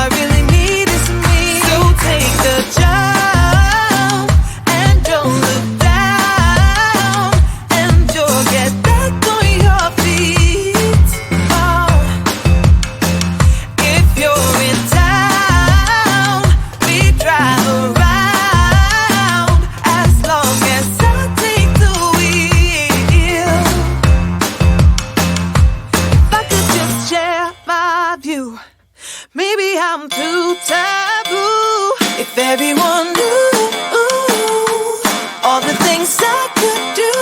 I really need is me. So take the jump and don't look down, and you'll get back on your feet. Oh, if you're in town, we drive around as long as I take the wheel. If I could just share my view, maybe I'm too taboo. If everyone knew all the things I could do,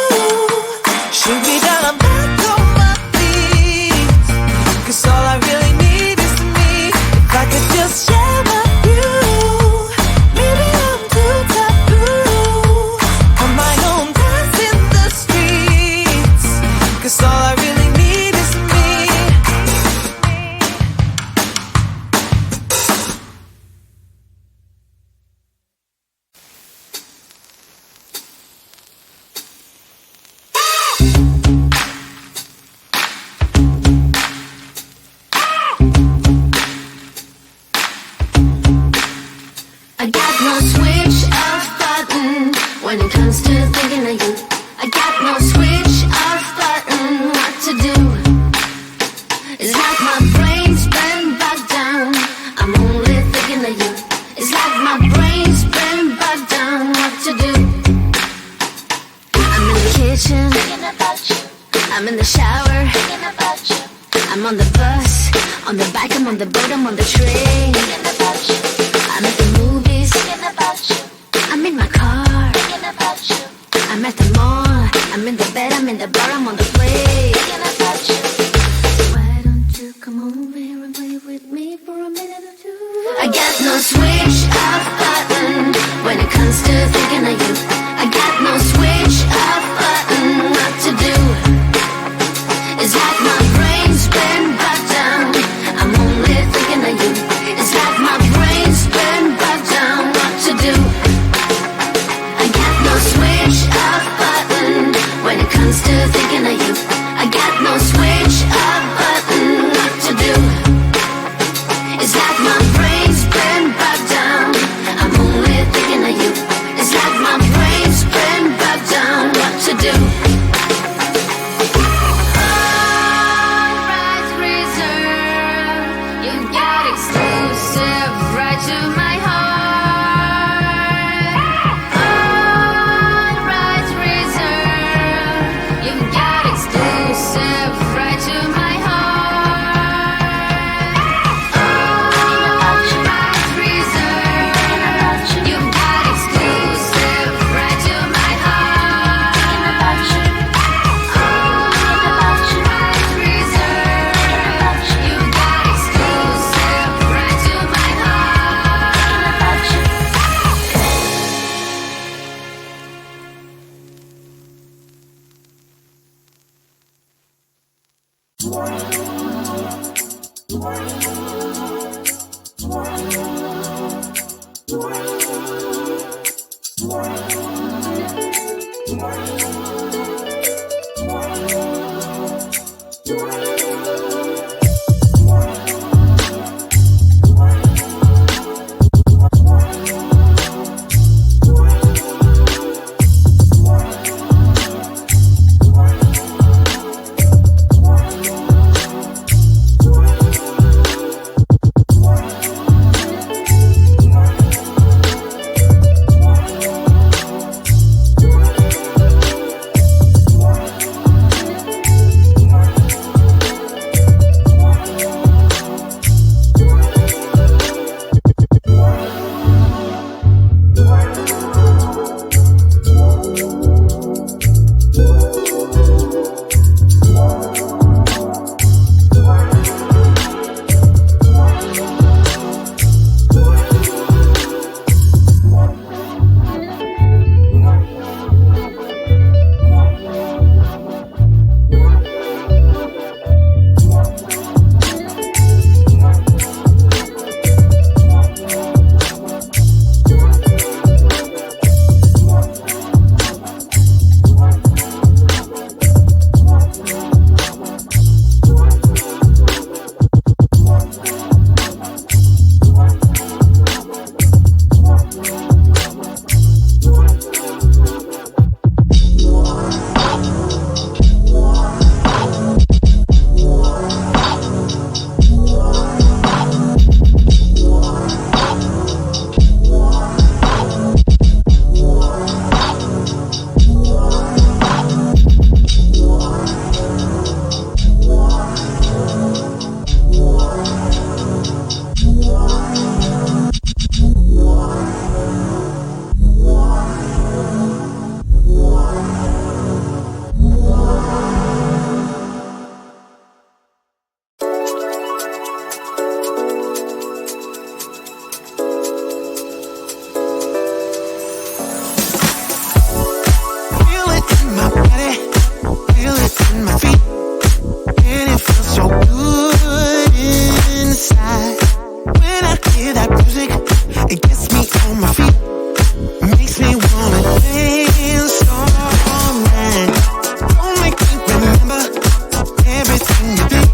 shoot me down, I'm back on my feet. 'Cause all I really need is me. If I could just share my view, maybe I'm too taboo. On my own, dance in the streets. 'Cause all I really need is me. I got no switch off button when it comes to thinking of you. I got no switch off button what to do. It's like my brain's been bogged down. I'm only thinking of you. It's like my brain's been bogged down what to do. I'm in the kitchen thinking about you. I'm in the shower thinking about you. I'm on the bus, on the bike, I'm on the boat, I'm on the train thinking about you. I'm at the movies thinking about you. I'm in my car thinking about you. I'm at the mall, I'm in the bed, I'm in the bar, I'm on the plane thinking about you. Why don't you come over here and play with me for a minute or two? I got no switch off button when it comes to thinking of you. I got no switch off button what to do. It's like my brain's been bogged down. I'm only thinking of you. It's like my brain's been bogged down what to do. I got no switch off button when it comes to thinking of you. I got no switch off button what to do. It's like my brain's been bogged down. I'm only thinking of you. It's like my brain's been bogged down what to do. All rights reserved. You got exclusive right to my heart. All rights reserved. You got exclusive right to my heart. All rights reserved. You got exclusive right to my heart. All rights reserved. You got exclusive right to my heart. hear that music, it gets me on my feet. Makes me wanna dance all night. Don't make me remember everything you did,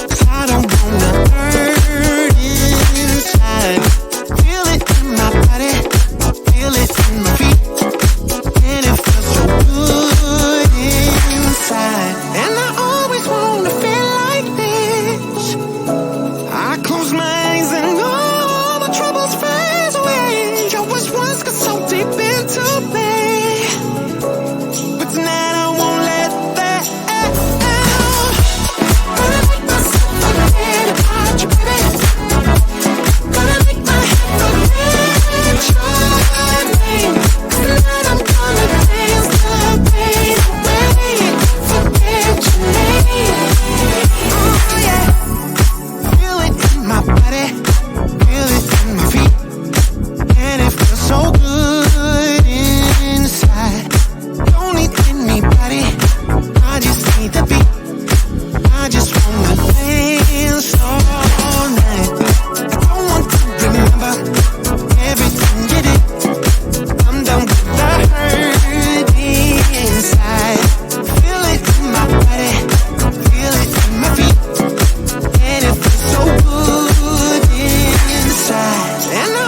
'cause I don't wanna hurt inside. Feel it in my body, feel it in my feet, and it feels so good inside. And I always wanna feel like this. I close my eyes and all my troubles fade away. I was once got so deep into me, but tonight I won't let that out. Gonna make myself forget about you, baby. Gonna make my head forget your name. Tonight I'm gonna dance the pain away. Forget your name. Oh yeah. Feel it in my body, feel it in my feet, and it feels so good inside. Don't need anybody, I just need the beat. I just wanna dance all night. I don't want to remember everything you did. I'm done with the hurt inside. Feel it in my body, feel it in my feet, and it feels so good inside. And I